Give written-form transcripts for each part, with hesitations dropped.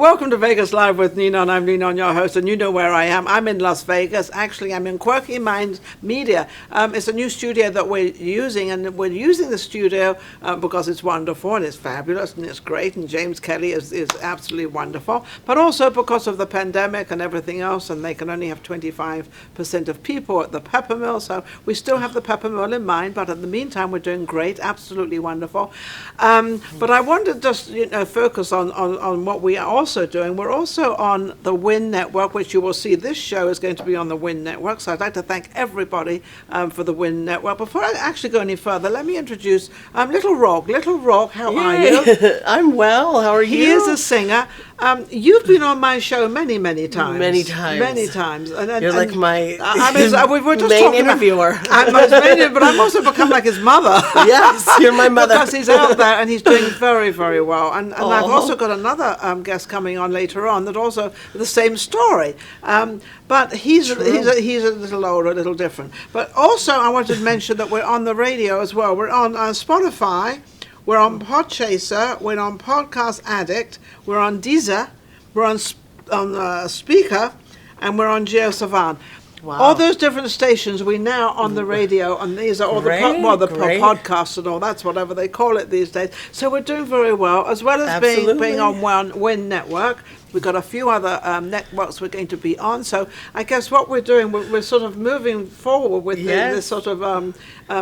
welcome to Vegas Live with Ninon. I'm Ninon, your host, and you know where I am. I'm in Las Vegas. Actually, I'm in Quirky Minds Media. It's a new studio that we're using, and we're using the studio because it's wonderful and it's fabulous and it's great, and James Kelly is absolutely wonderful, but also because of the pandemic and everything else, and they can only have 25% of people at the Peppermill, so we still have the Peppermill in mind, but in the meantime, we're doing great, absolutely wonderful. But I want to just focus on what we are also doing. We're also on the WIN network, which you will see this show is going to be on the WIN network. So I'd like to thank everybody for the WIN network. Before I actually go any further, let me introduce Little Rheuk. Little Rheuk, how are you? I'm well. How are you? He is a singer. You've been on my show many times. Many times. And you're like my we were just main interviewer. But I've also become like his mother. Yes, you're my mother. Because he's out there and he's doing very, very well. And I've also got another guest coming on later on that also the same story. But he's a little older, a little different. But also I wanted to mention that we're on the radio as well. We're on Spotify. We're on Podchaser, we're on Podcast Addict, we're on Deezer, we're on Speaker, and we're on GeoSavan. Wow. All those different stations, we now on the radio, and these are all the podcasts and all, that's whatever they call it these days. So we're doing very well, as well as being on one WIN network. We've got a few other networks we're going to be on. So I guess what we're doing, we're sort of moving forward with this sort of...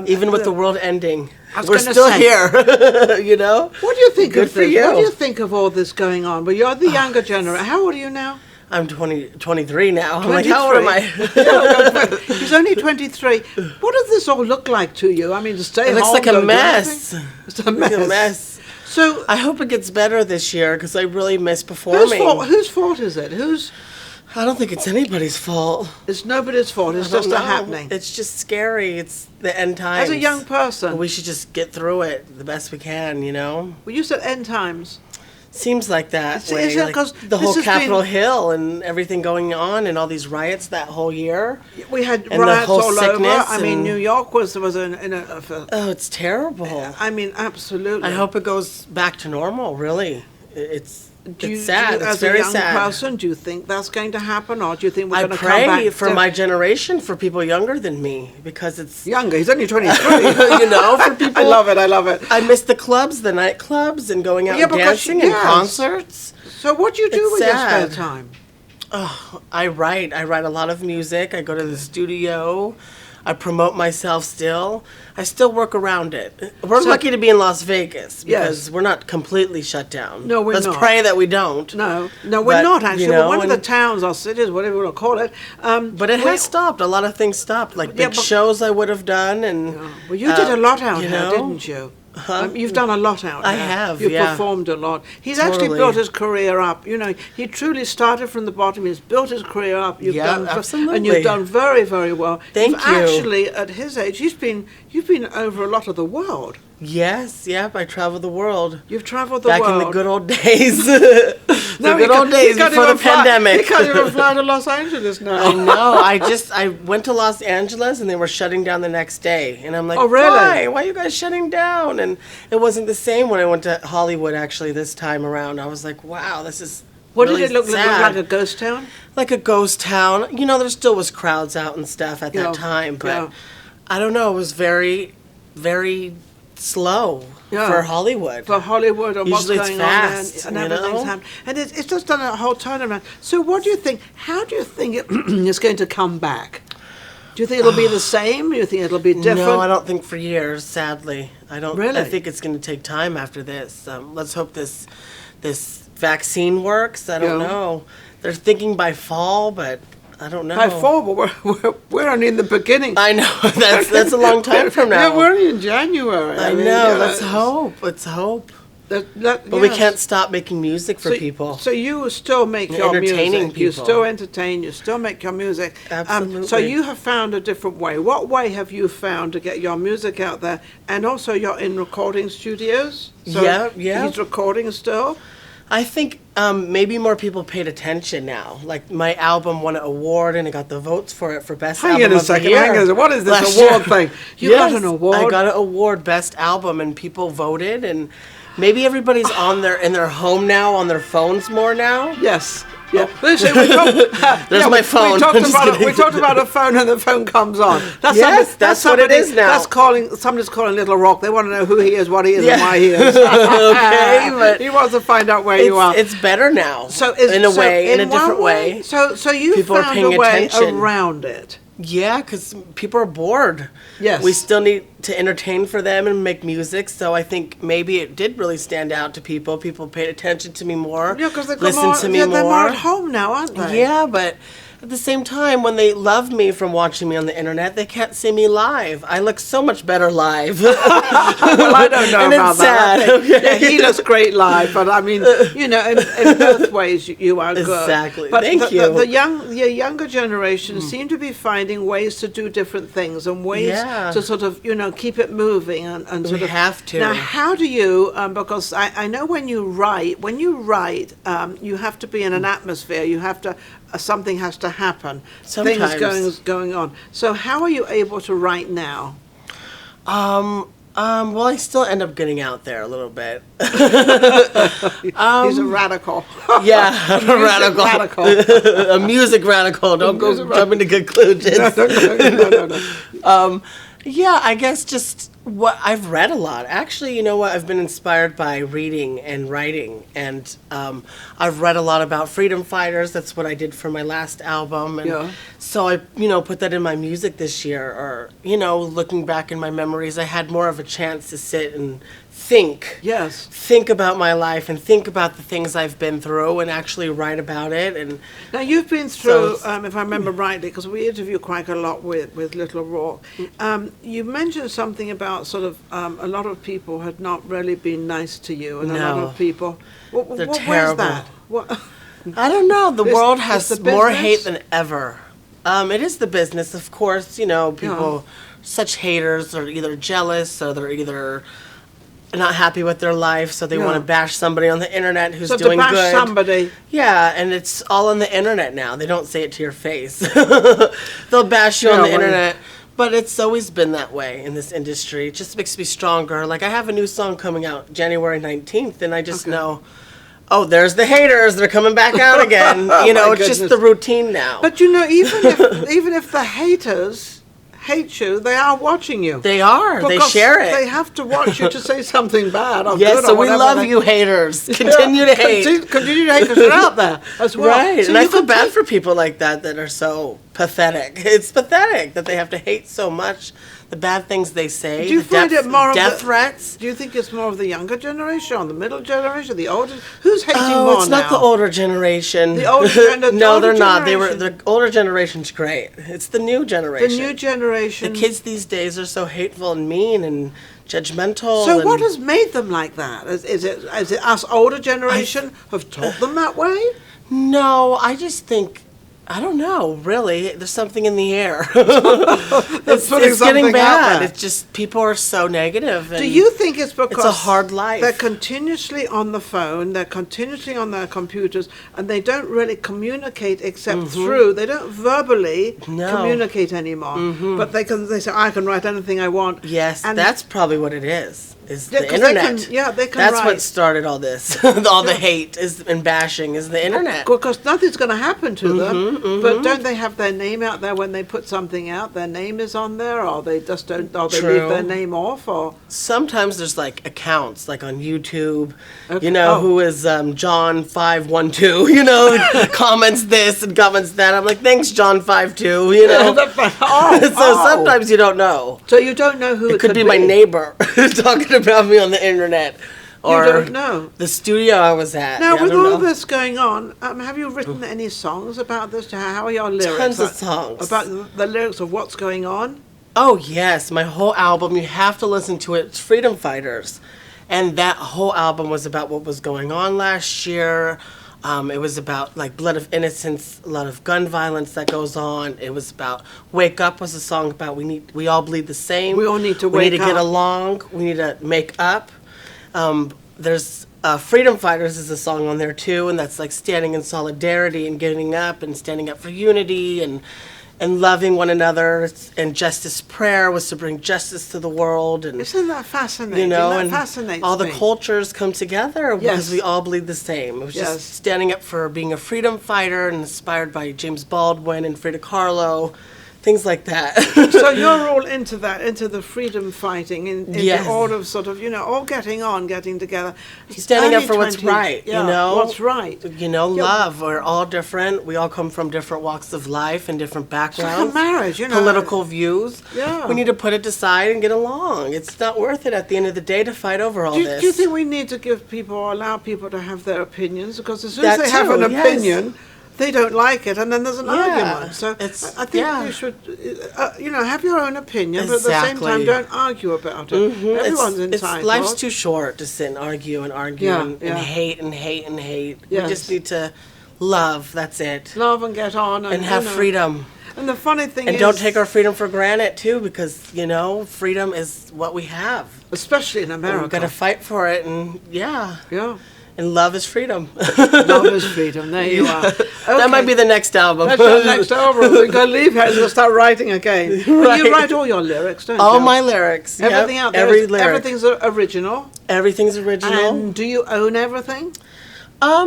even with the world ending, we're still here, you know? What do you think of this? You. What do you think of all this going on? Well, you're the younger generation. How old are you now? I'm 23 now. 23. I'm like, how old am I? He's only 23. What does this all look like to you? I mean, to stay home... It looks like a mess. It's a mess. It's a mess. So I hope it gets better this year because I really miss performing. Whose fault is it? I don't think it's anybody's fault. It's nobody's fault. It's just a happening. It's just scary. It's the end times. As a young person, we should just get through it the best we can, you know? Well, you said end times. Seems like that way. Is it, like the whole Capitol Hill and everything going on and all these riots that whole year. We had riots all over. I mean, New York was in a oh, it's terrible. I mean, absolutely. I hope it goes back to normal, really. It's sad. It's very sad. As a young person, do you think that's going to happen, or do you think we're going to come back? I pray for my generation, for people younger than me, because it's... Younger? He's only 23. You know, for people... I love it. I miss the clubs, the nightclubs, and going out and dancing and concerts. So what do you do with your spare time? Oh, I write. I write a lot of music. I go to the studio. I promote myself still. I still work around it. We're lucky to be in Las Vegas because we're not completely shut down. No, we're not. Let's pray that we don't. No, we're not actually. We're one of the towns or cities, whatever you want to call it. But it has stopped. A lot of things stopped, like big shows I would have done. And well, you did a lot out here, didn't you? Huh? You've done a lot out there. I have, You've performed a lot. He's actually built his career up. You know, he truly started from the bottom. He's built his career up. Absolutely. And you've done very, very well. Thank you. Actually, at his age, you've been over a lot of the world. Yes, I travel the world. You've traveled the world. Back in the good old days. The good old days before the pandemic. You can't even fly to Los Angeles now. I know. I went to Los Angeles and they were shutting down the next day. And I'm like, oh, really? Why are you guys shutting down? And it wasn't the same when I went to Hollywood, actually, this time around. I was like, wow, this is What really did it look sad. like a ghost town? Like a ghost town. You know, there still was crowds out and stuff at that time. But I don't know. It was very, very slow for Hollywood. For Hollywood and usually what's going fast, on there, and everything's happening. And it's just done a whole turnaround. So what do you think? How do you think it's going to come back? Do you think it'll be the same? Do you think it'll be different? No, I don't think for years, sadly. I don't. Really? I think it's going to take time after this. Let's hope this vaccine works. I don't know. They're thinking by fall, but I don't know. By fall, but we're only in the beginning. I know. That's a long time from now. Yeah, we're only in January. I know. Let's hope. Let's hope. But we can't stop making music for people. So you still make your music. People. You still entertain. You still make your music. Absolutely. So you have found a different way. What way have you found to get your music out there? And also you're in recording studios? So yeah. He's recording still? I think maybe more people paid attention now. Like my album won an award and I got the votes for it for best album of the year. Hang on a second. What is this award thing? You got an award? I got an award, best album, and people voted and Maybe everybody's in their home now, on their phones more now. Yes. Yeah. There's my phone. We talked about a phone, and the phone comes on. That's what it is now. Somebody's calling Little Rock. They want to know who he is, what he is, and why he is. Okay, but he wants to find out where you are. It's better now. In a different way. So you people found are paying a way attention around it. Yeah, because people are bored. Yes. We still need to entertain for them and make music, so I think maybe it did really stand out to people. People paid attention to me more. Yeah, because to me more. They're more at home now, aren't they? Yeah, but at the same time, when they love me from watching me on the internet, they can't see me live. I look so much better live. Well, I don't know and about it's that. Sad. Okay. Yeah, he looks great live, but I mean, in both ways you are good. Exactly. But Thank you. The younger generation seem to be finding ways to do different things and ways to sort of keep it moving and sort of have to. Now, how do you? Because I know when you write, you have to be in an atmosphere. You have to. Something has to happen. Sometimes. Things going on. So how are you able to write now? Well, I still end up getting out there a little bit. He's a radical. Yeah, radical. A music radical. Don't go jumping to conclusions. No. Yeah, I guess just what I've read a lot. Actually, you know what? I've been inspired by reading and writing, and I've read a lot about freedom fighters. That's what I did for my last album, and so I, put that in my music this year. Or, looking back in my memories, I had more of a chance to sit and think. Yes. Think about my life and think about the things I've been through and actually write about it. And now you've been through, if I remember rightly, because we interview quite a lot with Little Rheuk. You mentioned something about sort of a lot of people had not really been nice to you, and a lot of people. They're terrible. Where's that? What? I don't know. The world has the more business? hate than ever. It is the business, of course. People, such haters are either jealous or they're either not happy with their life, so they want to bash somebody on the internet who's doing to bash good. Somebody. Yeah, and it's all on the internet now. They don't say it to your face. They'll bash you on the internet. But it's always been that way in this industry. It just makes me stronger. Like, I have a new song coming out January 19th, and I just know, there's the haters. They're coming back out again. It's just the routine now. But even if the haters hate you, they are watching you. They are. They share it. They have to watch you to say something bad or yes, good so or we love you haters. Continue to hate. Continue to hate because you're out there as well. Right, so and I feel bad for people like that are so pathetic. It's pathetic that they have to hate so much the bad things they say. Do you find it more death threats? Do you think it's more of the younger generation or the middle generation, the older? Who's hating more now? Oh, it's not the older generation. The older no, they're not. The older generation's great. It's the new generation. The new generation. The kids these days are so hateful and mean and judgmental. So what has made them like that? Is it us older generation have taught them that way? No, I just think. I don't know, really. There's something in the air. It's getting bad. It's just people are so negative. Do you think it's because it's a hard life? They're continuously on the phone, they're continuously on their computers, and they don't really communicate except through. They don't verbally communicate anymore. But they say, I can write anything I want. Yes, and that's probably what it is. Is the They internet. can That's write. What started all this. All the hate and bashing is the internet. Because nothing's going to happen to them. But don't they have their name out there when they put something out? Their name is on there, or they just don't, or they leave their name off, or sometimes there's like accounts like on YouTube, who is John512, comments this and comments that. I'm like, thanks John52, so sometimes you don't know. So you don't know who it could be. My neighbor talking about me on the internet. Or you don't know. The studio I was at. Now, with all this going on, have you written any songs about this? How are your lyrics? Tons of songs. About the lyrics of what's going on? Oh, yes. My whole album, you have to listen to it. It's Freedom Fighters. And that whole album was about what was going on last year. It was about, like, blood of innocence, a lot of gun violence that goes on. It was about Wake Up was a song about we all bleed the same. We all need to wake up. We need to get along. We need to make up. There's Freedom Fighters is a song on there too, and that's like standing in solidarity and getting up and standing up for unity, and and loving one another. And Justice Prayer was to bring justice to the world. And Isn't that fascinating? that and fascinates all the me. cultures come together because Yes. we all believe the same. It was Yes. just standing up for being a freedom fighter and inspired by James Baldwin and Frida Kahlo, things like that. So you're all into that, into the freedom fighting, into Yes. all of sort of, all getting together. Standing up Only for what's 20 right, yeah, you know? what's right. Love. We're all different. We all come from different walks of life and different backgrounds. Like a marriage, Political views. Yeah. We need to put it aside and get along. It's not worth it at the end of the day to fight over all this. Do you think we need to give people, or allow people to have their opinions? Because as soon That as they have too, an yes. opinion, they don't like it, and then there's an argument. So I think yeah. you should, have your own opinion, but at the same time, Exactly. don't argue about it. Everyone's entitled. Life's too short to sit and argue and argue Yeah, and yeah. hate and hate and hate. Yes. We just need to love. That's it. Love and get on, And have freedom. And the funny thing And is, don't take our freedom for granted too, because freedom is what we have. especially in We've America. got to fight for it, and yeah. Yeah. And love is freedom. Love is freedom. There you are. That might be the next album. That's your next album. We're going to leave here and start writing again. But Right. you write all your lyrics, don't All you? my lyrics. Everything Yep, out there. every lyric. Everything's original. Everything's original. And do you own everything?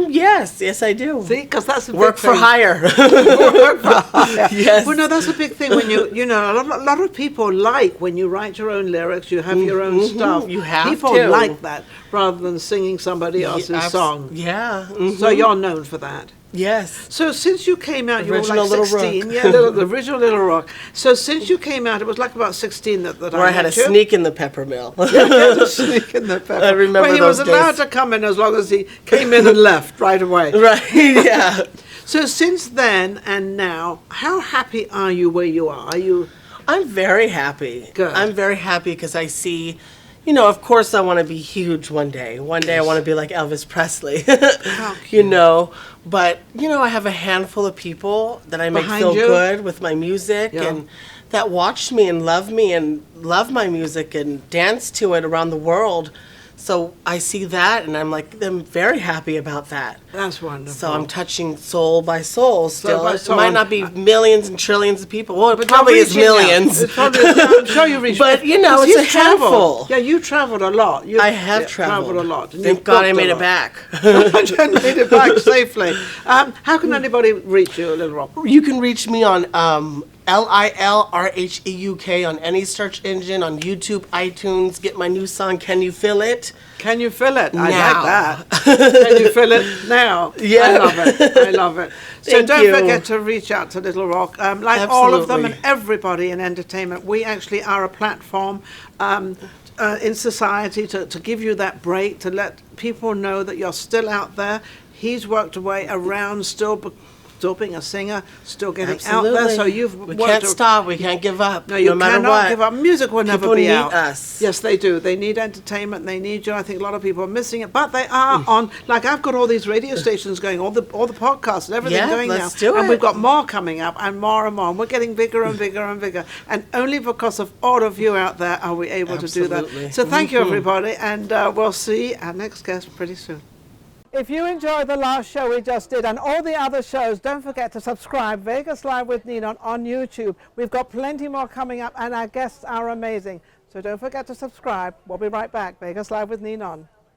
Yes, I do. See, because that's a big Work for thing. hire. Work for hire. Yes. Well, no, that's a big thing when a lot of people like when you write your own lyrics, you have your own stuff. You have people to. like that rather than singing somebody else's song. Yeah. So you're known for that. Yes. So since you came out, you were Original like Lil 16. Rheuk. Yeah, the original Little Rock. So since you came out, it was like about 16 that Where I had met a you. sneak in the Peppermill. Yeah, a sneak in the pepper. I remember Well, he those was allowed days. to come in as long as he came in and left right away. Right, yeah. So since then and now, how happy are you where you are? Are you... I'm very happy. Good. I'm very happy because I see, of course I want to be huge one day. One day I want to be like Elvis Presley. How cute. But, I have a handful of people that I make Behind feel you? good with my music Yeah. and that watch me and love my music and dance to it around the world. So I see that and I'm very happy about that. That's wonderful. So I'm touching soul by soul still. by It soul. might not be millions and trillions of people. Well, it But probably you're is reaching out. millions. It's probably, I'm sure you reached But, Because it's you've a handful. traveled. Yeah, you traveled a lot. I have traveled. a lot. and Thank you've God I booked a made it lot. back. I made it back safely. How can anybody reach you, Little Rock? You can reach me on LILRHEUK on any search engine, on YouTube, iTunes. Get my new song, Can You Feel It? Can you feel it? I Now. like that. Can you feel it now? Yeah. I love it. I love it. So Thank don't you. forget to reach out to Little Rock. Like all of them and Absolutely. everybody in entertainment, we actually are a platform in society to give you that break, to let people know that you're still out there. He's worked away around, still being a singer, still getting out there. Absolutely. So you've We worked can't stop. We can't give up. No, you matter cannot what. give up. Music will never People be need out. us. Yes, they do. They need entertainment. They need you. I think a lot of people are missing it, but they are on. Like I've got all these radio stations going, all the podcasts and everything Yeah, going let's now, do and it. we've got more coming up and more and more. And we're getting bigger and bigger and bigger, and only because of all of you out there are we able to do that. Absolutely. So thank you, everybody, and we'll see our next guest pretty soon. If you enjoyed the last show we just did and all the other shows, don't forget to subscribe Vegas Live with Ninon on YouTube. We've got plenty more coming up and our guests are amazing. So don't forget to subscribe. We'll be right back. Vegas Live with Ninon.